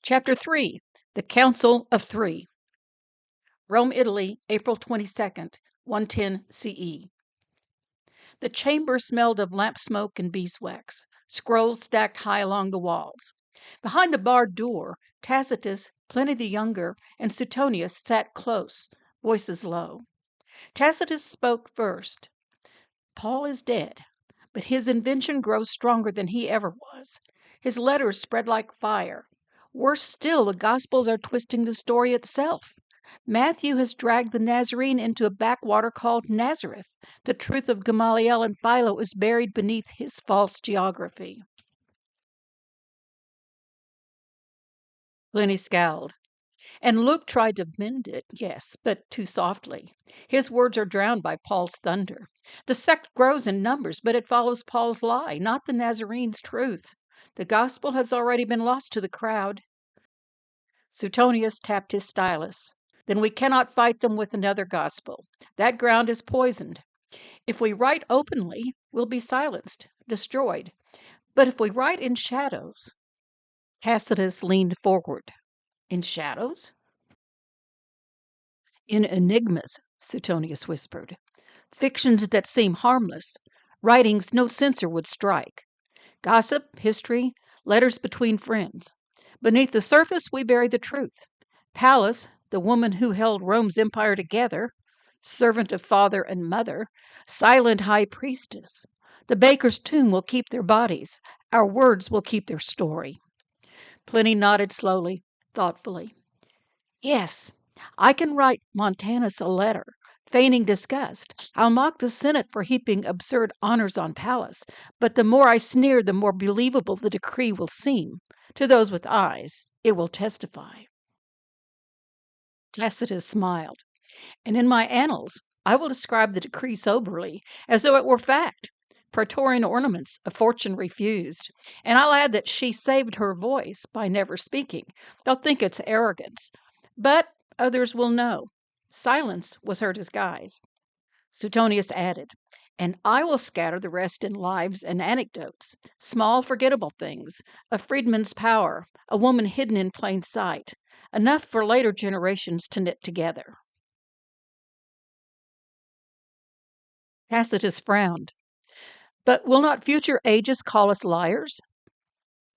Chapter 3. The Council of Three. Rome, Italy, April 22nd, 110 CE. The chamber smelled of lamp smoke and beeswax, scrolls stacked high along the walls. Behind the barred door, Tacitus, Pliny the Younger, and Suetonius sat close, voices low. Tacitus spoke first. Paul is dead, but his invention grows stronger than he ever was. His letters spread like fire. Worse still, the Gospels are twisting the story itself. Matthew has dragged the Nazarene into a backwater called Nazareth. The truth of Gamaliel and Philo is buried beneath his false geography. Pliny scowled. And Luke tried to mend it, yes, but too softly. His words are drowned by Paul's thunder. The sect grows in numbers, but it follows Paul's lie, not the Nazarene's truth. The gospel has already been lost to the crowd. Suetonius tapped his stylus. Then we cannot fight them with another gospel. That ground is poisoned. If we write openly, we'll be silenced, destroyed. But if we write in shadows. Tacitus leaned forward. In shadows? In enigmas, Suetonius whispered. Fictions that seem harmless. Writings no censor would strike. Gossip, history, letters between friends. Beneath the surface, we bury the truth. Pallas, the woman who held Rome's empire together, servant of father and mother, silent high priestess. The baker's tomb will keep their bodies. Our words will keep their story. Pliny nodded slowly, thoughtfully. Yes, I can write Montanus a letter, feigning disgust. I'll mock the Senate for heaping absurd honors on Pallas, but the more I sneer, the more believable the decree will seem. To those with eyes, it will testify. Tacitus smiled. And in my annals, I will describe the decree soberly, as though it were fact. Praetorian ornaments, a fortune refused. And I'll add that she saved her voice by never speaking. They'll think it's arrogance. But others will know. Silence was her disguise. Suetonius added, and I will scatter the rest in lives and anecdotes, small, forgettable things, a freedman's power, a woman hidden in plain sight, enough for later generations to knit together. Tacitus frowned. But will not future ages call us liars?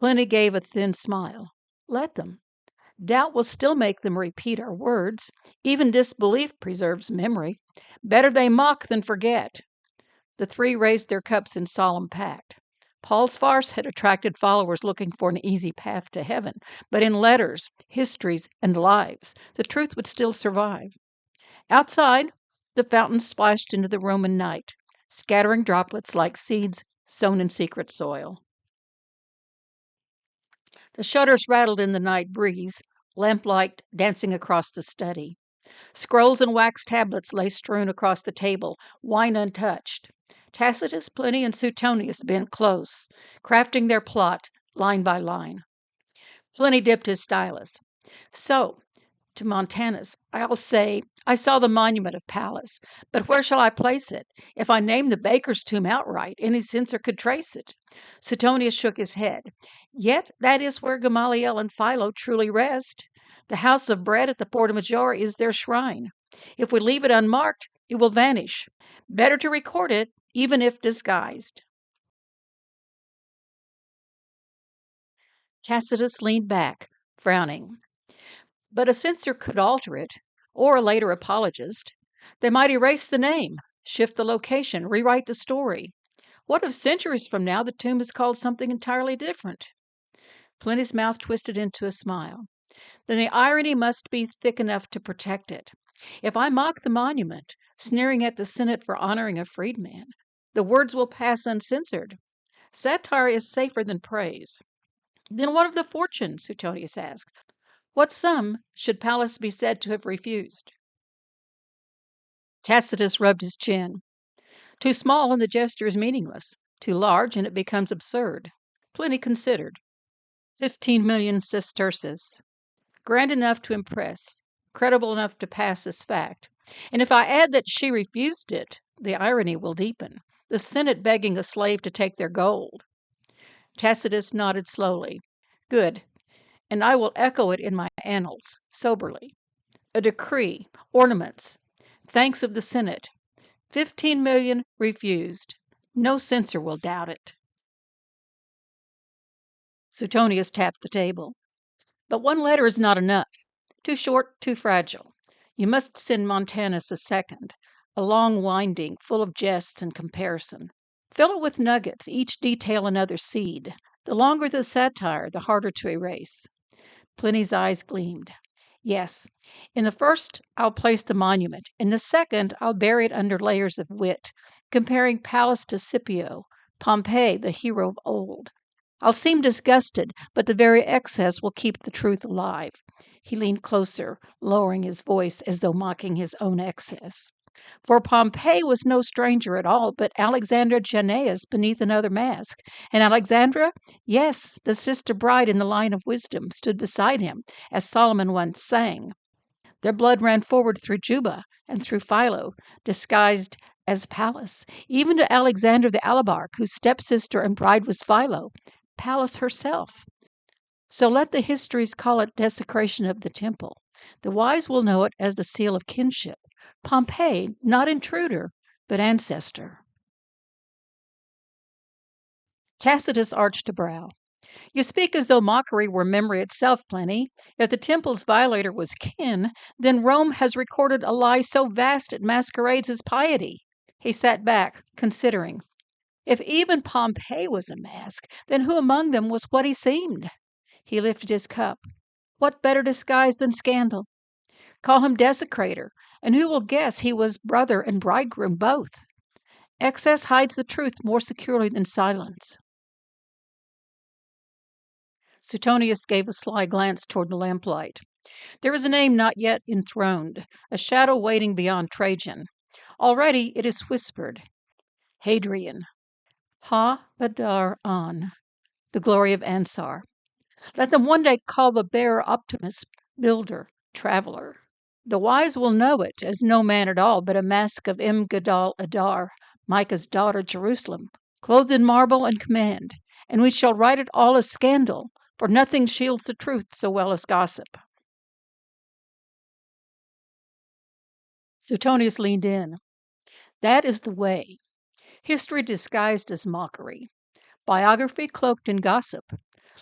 Pliny gave a thin smile. Let them. Doubt will still make them repeat our words. Even disbelief preserves memory. Better they mock than forget. The three raised their cups in solemn pact. Paul's farce had attracted followers looking for an easy path to heaven, but in letters, histories, and lives, the truth would still survive. Outside, the fountain splashed into the Roman night, scattering droplets like seeds sown in secret soil. The shutters rattled in the night breeze, lamplight dancing across the study. Scrolls and wax tablets lay strewn across the table, wine untouched. Tacitus, Pliny, and Suetonius bent close, crafting their plot line by line. Pliny dipped his stylus. So, to Montanus, I'll say, I saw the monument of Pallas, but where shall I place it? If I name the baker's tomb outright, any censor could trace it. Suetonius shook his head. Yet that is where Gamaliel and Philo truly rest. The house of bread at the Porta Maggiore is their shrine. If we leave it unmarked, it will vanish. Better to record it, even if disguised. Tacitus leaned back, frowning. But a censor could alter it, or a later apologist. They might erase the name, shift the location, rewrite the story. What if centuries from now the tomb is called something entirely different? Pliny's mouth twisted into a smile. Then the irony must be thick enough to protect it. If I mock the monument, sneering at the Senate for honoring a freedman, the words will pass uncensored. Satire is safer than praise. Then what of the fortune? Suetonius asked. What sum should Pallas be said to have refused? Tacitus rubbed his chin. Too small and the gesture is meaningless. Too large and it becomes absurd. Pliny considered. 15 million sesterces. Grand enough to impress, credible enough to pass as fact. And if I add that she refused it, the irony will deepen. The Senate begging a slave to take their gold. Tacitus nodded slowly. Good. and I will echo it in my annals, soberly. A decree, ornaments, thanks of the Senate, 15,000,000 refused. No censor will doubt it. Suetonius tapped the table. But one letter is not enough. Too short, too fragile. You must send Montanus a second, a long winding, full of jests and comparison. Fill it with nuggets, each detail another seed. The longer the satire, the harder to erase. Pliny's eyes gleamed. Yes, in the first I'll place the monument. In the second I'll bury it under layers of wit, comparing Pallas to Scipio, Pompey, the hero of old. I'll seem disgusted, but the very excess will keep the truth alive. He leaned closer, lowering his voice as though mocking his own excess. For Pompey was no stranger at all, but Alexandra Jannaeus beneath another mask. And Alexandra, yes, the sister bride in the line of wisdom, stood beside him, as Solomon once sang. Their blood ran forward through Juba and through Philo, disguised as Pallas, even to Alexander the Alabarch, whose stepsister and bride was Philo, Pallas herself. So let the histories call it desecration of the temple. The wise will know it as the seal of kinship. Pompey, not intruder, but ancestor. Tacitus arched a brow. You speak as though mockery were memory itself, Pliny. If the temple's violator was kin, then Rome has recorded a lie so vast it masquerades as piety. He sat back, considering. If even Pompey was a mask, then who among them was what he seemed? He lifted his cup. What better disguise than scandal? Call him desecrator, and who will guess he was brother and bridegroom both? Excess hides the truth more securely than silence. Suetonius gave a sly glance toward the lamplight. There is a name not yet enthroned, a shadow waiting beyond Trajan. Already it is whispered. Hadrian. Ha-Adar An, the glory of Ansar. Let them one day call the bearer Optimus, builder, traveler. The wise will know it as no man at all, but a mask of Gadal Adar, Micah's daughter Jerusalem, clothed in marble and command, and we shall write it all as scandal, for nothing shields the truth so well as gossip. Suetonius leaned in. That is the way. History disguised as mockery. Biography cloaked in gossip.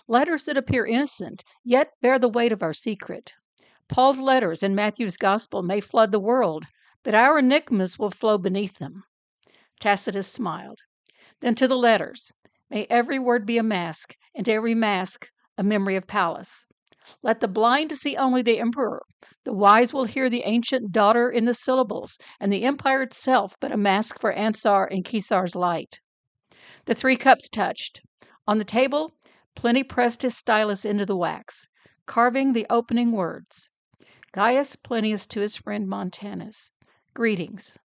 Letters that appear innocent, yet bear the weight of our secret. Paul's letters and Matthew's gospel may flood the world, but our enigmas will flow beneath them. Tacitus smiled. Then to the letters. May every word be a mask, and every mask a memory of Pallas. Let the blind see only the emperor. The wise will hear the ancient daughter in the syllables, and the empire itself but a mask for Ansar and Caesar's light. The 3 cups touched. On the table, Pliny pressed his stylus into the wax, carving the opening words. Gaius Plinius to his friend Montanus. Greetings.